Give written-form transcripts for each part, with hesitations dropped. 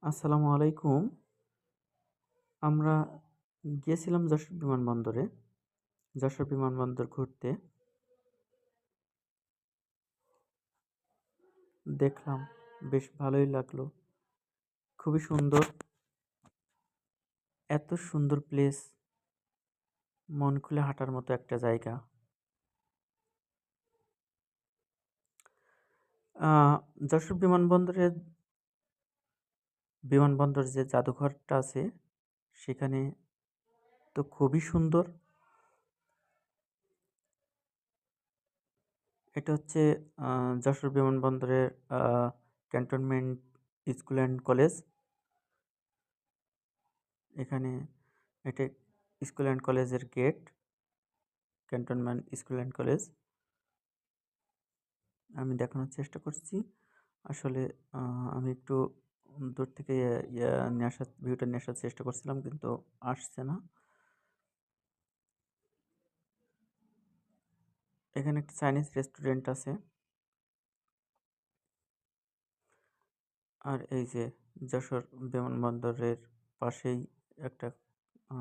আসসালামু আলাইকুম। আমরা গিয়েছিলাম যশোর বিমানবন্দরে। যশোর বিমানবন্দর ঘুরতে। দেখলাম, বেশ ভালোই লাগলো। খুবই সুন্দর। এত সুন্দর প্লেস, মন খুলে হাঁটার মতো একটা জায়গা। আ যশোর বিমানবন্দর যে জাদুঘরটা আছে, সেখানে তো খুবই সুন্দর। এটা হচ্ছে আ যশোর বিমানবন্দরের আ ক্যান্টনমেন্ট স্কুল অ্যান্ড কলেজ। এখানে এটা স্কুল অ্যান্ড কলেজের gate, cantonment school and college. আমি দেখানোর চেষ্টা করছি। আসলে আ আমি একটু দূর থেকে ভিউটা নিয়ে আসার চেষ্টা করছিলাম, কিন্তু আসছে না। এখানে একটা চাইনিজ রেস্টুরেন্ট আছে। আর এই যে যশোর বিমানবন্দরের পাশেই একটা আ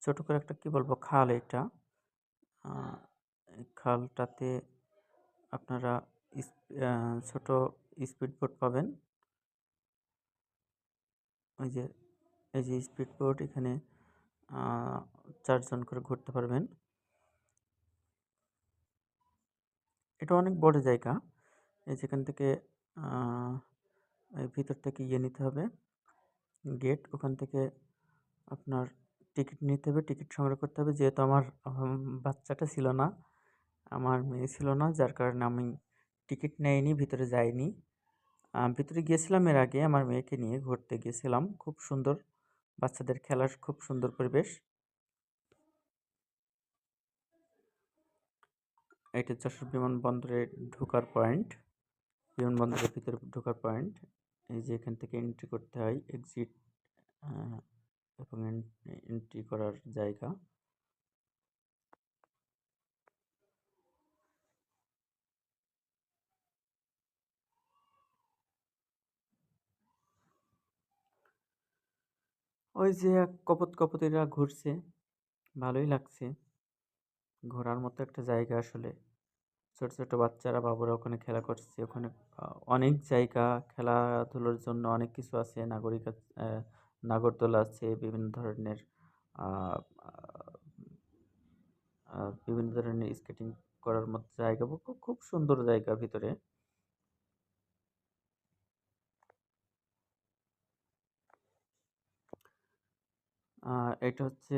ছোট করে একটা কি বলবো খাল এটা। আ এই খালটাতে আপনারা ইস আ ছোট স্পিড বোট পাবেন। ওই যে এই যে স্পিড বোট এখানে আ ৪ জন করে ঘুরতে পারবেন। এটা অনেক বড় জায়গা। এই যেখান থেকে আ এই ভিতর থেকে নিতে হবে, গেট। ওখান থেকে আপনার টিকিট নিতে হবে, টিকিট সংগ্রহ করতে হবে। যেহেতু আমার বাচ্চাটা ছিল না, আমার মেয়ে ছিল না, যার কারণে আমি টিকিট নেইনি, ভিতরে যাইনি। ভিতরে গিয়েছিলাম এর আগে আমার মেয়েকে নিয়ে ঘুরতে গিয়েছিলাম। খুব সুন্দর, বাচ্চাদের খেলার খুব সুন্দর পরিবেশ। এটা যশোর বিমানবন্দরে ঢোকার পয়েন্ট। বিমানবন্দরের ভিতরে ঢোকার পয়েন্ট। এই যে এখান থেকে এন্ট্রি করতে হয়, এক্সিট আ এবং এন্ট্রি করার জায়গা। ওই যে কপোত-কপোতিরা ঘুরছে, ভালোই লাগছে। ঘোরার মতো একটা জায়গা আসলে। ছোট, ছোট বাচ্চারা, বাবুরা ওখানে খেলা করছে। ওখানে আ অনেক জায়গা, খেলাধুলার জন্য অনেক কিছু আছে। নাগরদোলা আছে, বিভিন্ন ধরনের আ আ আ বিভিন্ন ধরনের স্কেটিং করার মতো জায়গা। খুব, খুব সুন্দর জায়গা ভিতরে। আ এটা হচ্ছে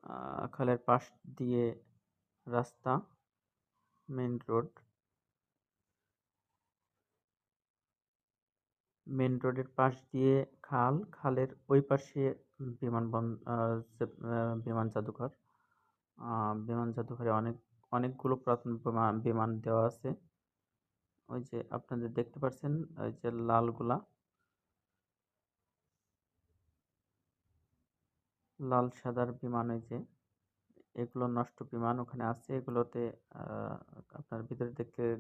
আ খালের পাশ দিয়ে রাস্তা, মেইন রোড। মেইন রোডের পাশ দিয়ে খাল, খালের ওই পাশে বিমানবন আ যে বিমান জাদুঘর। আ বিমান জাদুঘরে অনেকগুলো পুরাতন বিমান দেওয়া আছে। ওই যে আপনাদের দেখতে পাচ্ছেন, ওই যে লালগুলা, লাল সাদার বিমান, ওই যে এগুলো নষ্ট বিমান ওখানে আছে। এগুলোতে আ আপনার ভিতরে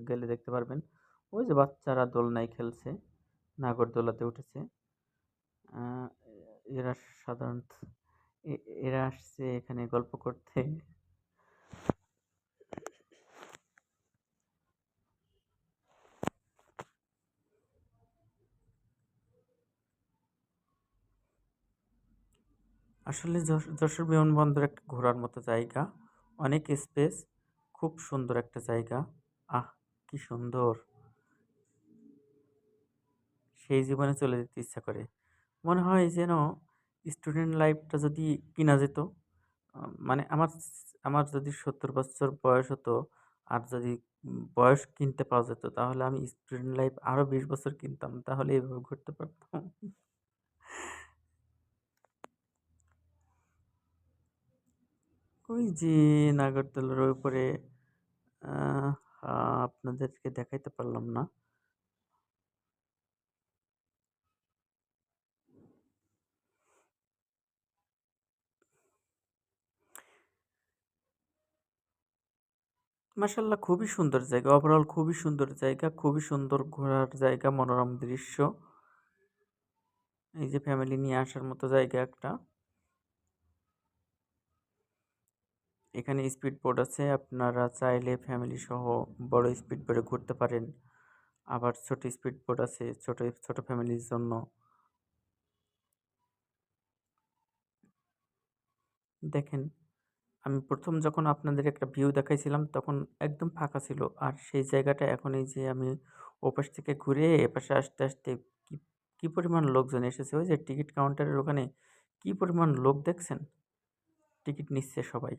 গেলে দেখতে পারবেন। ওই যে বাচ্চারা দোলনায় খেলছে, নাগরদোলাতে উঠেছে। আ এরা সাধারণত এ এরা আসছে এখানে গল্প করতে। আসলে যশোর বিমানবন্দর একটা ঘোরার মতো জায়গা। অনেক স্পেস, খুব সুন্দর একটা জায়গা। আহ! কি সুন্দর! সেই জীবনে চলে যেতে ইচ্ছা করে। মনে হয় যেন স্টুডেন্ট লাইফটা যদি কিনা যেত। মানে আমার যদি ৭০ বছর বয়স হতো, আর যদি বয়স কিনতে পাওয়া যেত, তাহলে আমি স্টুডেন্ট লাইফ আরো ২০ বছর কিনতাম। তাহলে এভাবে ঘুরতে পারতাম। ওই যে নাগরদোলার উপরে আহ আপনাদেরকে দেখাইতে পারলাম না। মাশাআল্লাহ, খুবই সুন্দর জায়গা। ওভারঅল খুবই সুন্দর জায়গা, খুবই সুন্দর ঘোরার জায়গা, মনোরম দৃশ্য। এই যে ফ্যামিলি নিয়ে আসার মতো জায়গা একটা। এখানে স্পিড বোট আছে, আপনারা চাইলে ফ্যামিলি সহ বড় স্পিড বোটে ঘুরতে পারেন। আবার ছোট স্পিড বোট আছে ছোট ছোট ফ্যামিলির জন্য। দেখেন, আমি প্রথম যখন আপনাদের একটা ভিউ দেখাইছিলাম তখন একদম ফাঁকা ছিল, আর সেই জায়গাটা এখন এই যে আমি ওপাশ থেকে ঘুরে এপাশে আসতে আসতে কি কি পরিমাণ লোকজন এসেছে! ওই যে টিকিট কাউন্টারের ওখানে কি পরিমাণ লোক দেখছেন, টিকিট নিচ্ছে সবাই।